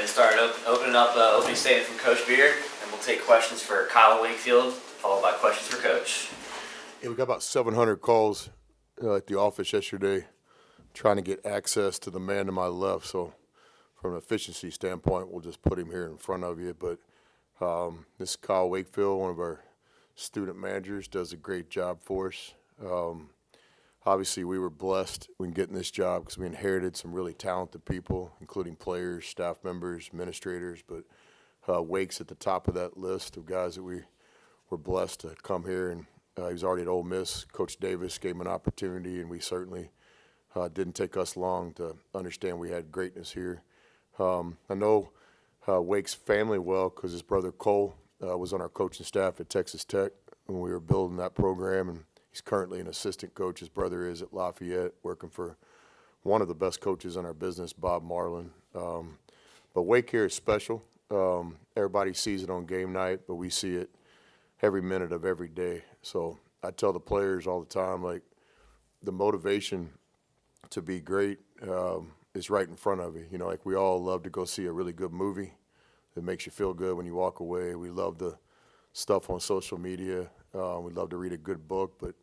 to start opening up the opening statement from Coach Beard, and we'll take questions for Kyle Wakefield, followed by questions for Coach. Yeah, we got about 700 calls at the office yesterday trying to get access to the man to my left. So from an efficiency standpoint, we'll just put him here in front of you. But this is Kyle Wakefield, one of our student managers, does a great job for us. Obviously, we were blessed when getting this job because we inherited some really talented people, including players, staff members, administrators. But Wake's at the top of that list of guys that we were blessed to come here. And he was already at Ole Miss. Coach Davis gave him an opportunity, and we certainly didn't take us long to understand we had greatness here. I know Wake's family well because his brother Cole was on our coaching staff at Texas Tech when we were building that program, and he's currently an assistant coach. His brother is at Lafayette, working for one of the best coaches in our business, Bob Marlin. But Wake here is special. Everybody sees it on game night, but we see it every minute of every day. So I tell the players all the time, like, the motivation to be great is right in front of you. You know, like, we all love to go see a really good movie that makes you feel good when you walk away. We love the stuff on social media. We love to read a good book, but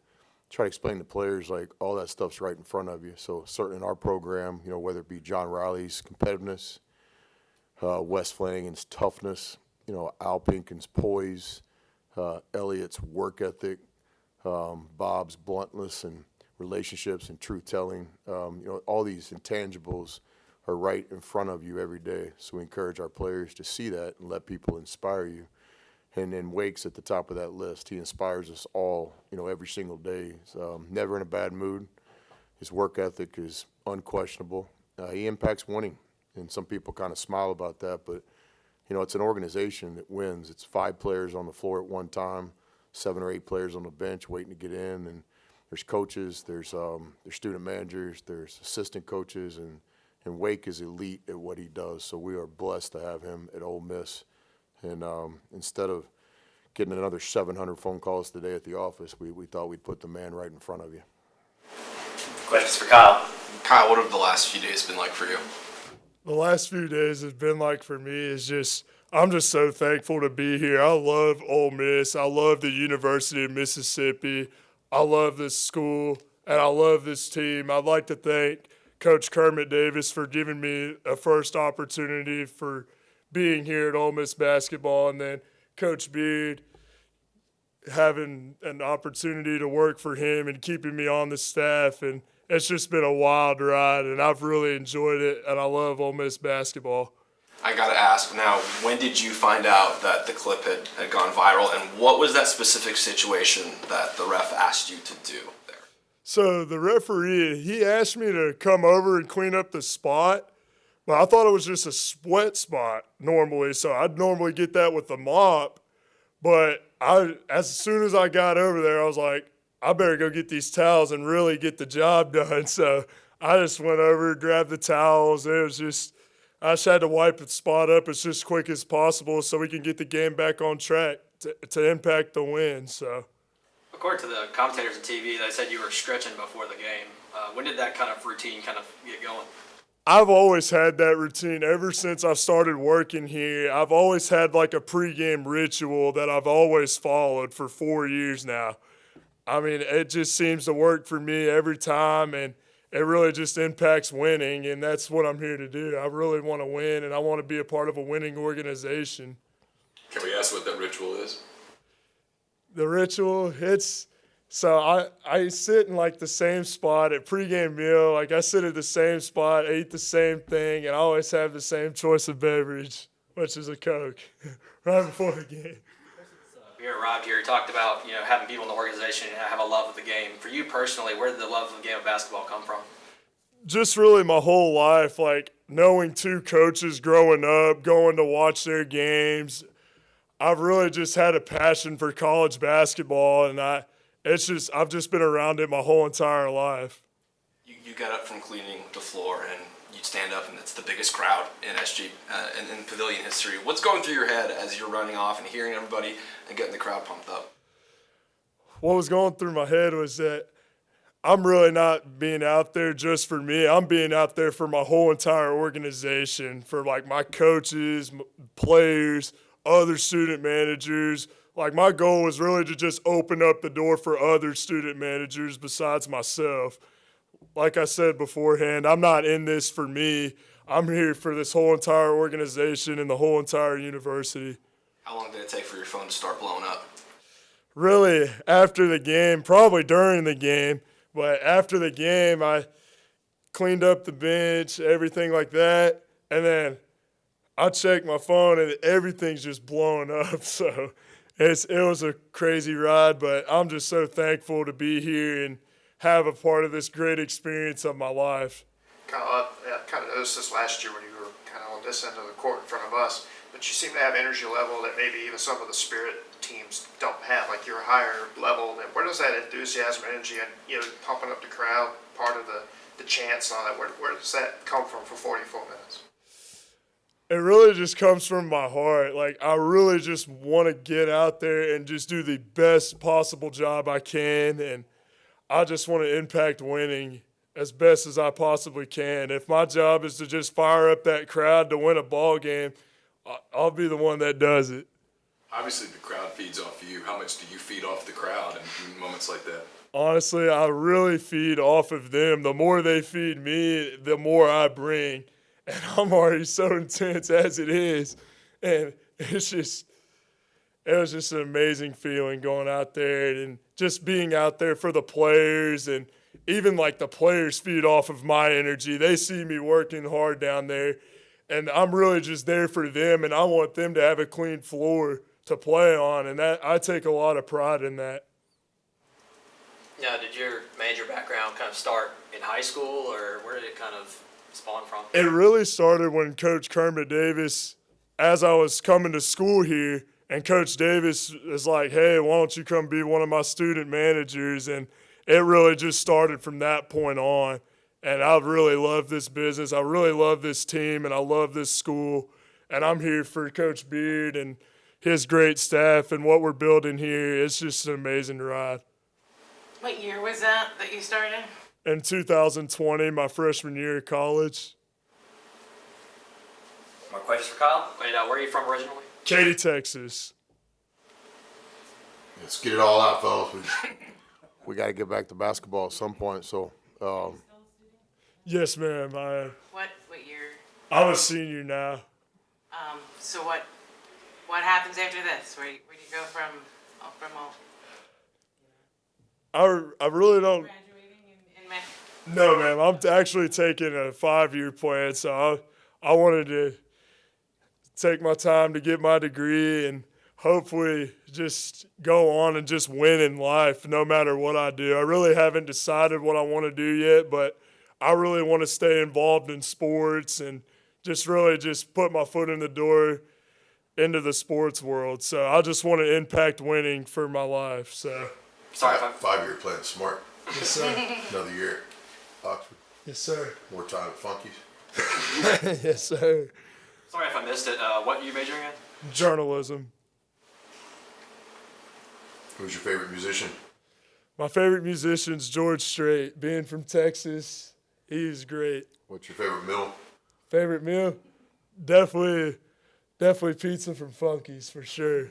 try to explain to players, like, all that stuff's right in front of you. So certainly in our program, you know, whether it be John Riley's competitiveness, Wes Flanagan's toughness, you know, Al Pinkin's poise, Elliott's work ethic, Bob's bluntness and relationships and truth-telling, you know, all these intangibles are right in front of you every day. So we encourage our players to see that and let people inspire you. And then Wake's at the top of that list. He inspires us all, you know, every single day. He's never in a bad mood. His work ethic is unquestionable. He impacts winning, and some people kind of smile about that, but, you know, it's an organization that wins. It's 5 players on the floor at one time, 7 or 8 players on the bench waiting to get in, and there's coaches, there's student managers, there's assistant coaches, and Wake is elite at what he does. So we are blessed to have him at Ole Miss. And instead of getting another 700 phone calls today at the office, we thought we'd put the man right in front of you. Questions for Kyle. Kyle, what have the last few days been like for you? The last few days has been like for me is just, I'm just so thankful to be here. I love Ole Miss. I love the University of Mississippi. I love this school, and I love this team. I'd like to thank Coach Kermit Davis for giving me a first opportunity for being here at Ole Miss basketball, and then Coach Beard having an opportunity to work for him and keeping me on the staff. And it's just been a wild ride, and I've really enjoyed it, and I love Ole Miss basketball. I got to ask now, when did you find out that the clip had gone viral, and what was that specific situation that the ref asked you to do there? So the referee, he asked me to come over and clean up the spot, but I thought it was just a sweat spot normally, so I'd normally get that with the mop. But as soon as I got over there, I was like, I better go get these towels and really get the job done. So I just went over, grabbed the towels. I just had to wipe the spot up as just quick as possible so we can get the game back on track to impact the win. So, according to the commentators on TV, they said you were stretching before the game. When did that kind of routine kind of get going? I've always had that routine ever since I started working here. I've always had like a pregame ritual that I've always followed for 4 years now. I mean, it just seems to work for me every time, and it really just impacts winning, and that's what I'm here to do. I really want to win, and I want to be a part of a winning organization. Can we ask what that ritual is? The ritual, so I sit in like the same spot at pregame meal. Like, I sit at the same spot, ate the same thing, and I always have the same choice of beverage, which is a Coke, right before the game. Beer arrived here. He talked about, you know, having people in the organization and have a love of the game. For you personally, where did the love of the game of basketball come from? Just really my whole life, like knowing 2 coaches growing up, going to watch their games. I've really just had a passion for college basketball, and I've just been around it my whole entire life. You got up from cleaning the floor, and you'd stand up, and it's the biggest crowd in SG and in Pavilion history. What's going through your head as you're running off and hearing everybody and getting the crowd pumped up? What was going through my head was that I'm really not being out there just for me. I'm being out there for my whole entire organization, for like my coaches, players, other student managers. Like my goal was really to just open up the door for other student managers besides myself. Like I said beforehand, I'm not in this for me. I'm here for this whole entire organization and the whole entire university. How long did it take for your phone to start blowing up? Really, after the game, probably during the game, but after the game, I cleaned up the bench, everything like that, and then I checked my phone and everything's just blowing up. So it was a crazy ride, but I'm just so thankful to be here and have a part of this great experience of my life. Kind of noticed this last year when you were kind of on this end of the court in front of us, but you seem to have energy level that maybe even some of the Spirit teams don't have. Like you're a higher level. And where does that enthusiasm, energy, and pumping up the crowd, part of the chants and all that? Where does that come from for 44 minutes? It really just comes from my heart. Like I really just want to get out there and just do the best possible job I can, and I just want to impact winning as best as I possibly can. If my job is to just fire up that crowd to win a ball game, I'll be the one that does it. Obviously, the crowd feeds off you. How much do you feed off the crowd in moments like that? Honestly, I really feed off of them. The more they feed me, the more I bring. And I'm already so intense as it is. And it was just an amazing feeling going out there and just being out there for the players. And even like the players feed off of my energy. They see me working hard down there. And I'm really just there for them. And I want them to have a clean floor to play on. And that I take a lot of pride in that. Now, did your major background kind of start in high school, or where did it kind of spawn from? It really started when Coach Kermit Davis, as I was coming to school here, and Coach Davis is like, hey, why don't you come be one of my student managers? And it really just started from that point on. And I really love this business. I really love this team, and I love this school. And I'm here for Coach Beard and his great staff and what we're building here. It's just an amazing ride. What year was that you started? In 2020, my freshman year of college. More questions for Kyle? Wait, where are you from originally? Katy, Texas. Let's get it all out, fellas. We got to get back to basketball at some point. So, Yes, ma'am. What year? I'm a senior now. So what happens after this? Where do you go from I really don't. graduating in May? No, ma'am. I'm actually taking a 5-year plan, so I wanted to take my time to get my degree and hopefully just go on and just win in life no matter what I do. I really haven't decided what I want to do yet, but I really want to stay involved in sports and just really just put my foot in the door into the sports world. So I just want to impact winning for my life. So Sorry if I'm 5-year plan, smart. yes, sir. Another year at Oxford. Yes, sir. More time at Funky's. Yes, sir. sorry if I missed it. What are you majoring in? Journalism. Who's your favorite musician? My favorite musician's George Strait. Being from Texas, he's great. What's your favorite meal? Favorite meal? Definitely pizza from Funky's for sure.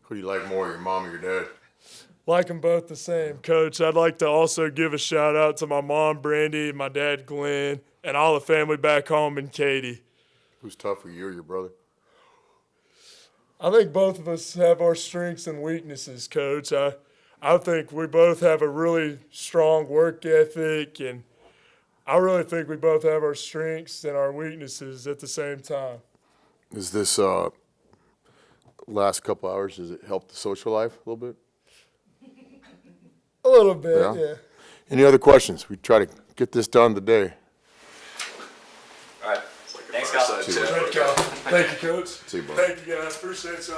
Who do you like more, your mom or your dad? Like them both the same, Coach. I'd like to also give a shout out to my mom, Brandy, and my dad, Glenn, and all the family back home in Katy. Who's tougher, you or your brother? I think both of us have our strengths and weaknesses, Coach. I think we both have a really strong work ethic, and I really think we both have our strengths and our weaknesses at the same time. Is this last couple hours, does it help the social life a little bit? A little bit, Yeah? yeah. Any other questions? We try to get this done today. All right. It's like a Thanks, Kyle. fireside See you chat. Thank you, Coach. See you, bud. Thank you, guys. Appreciate y'all.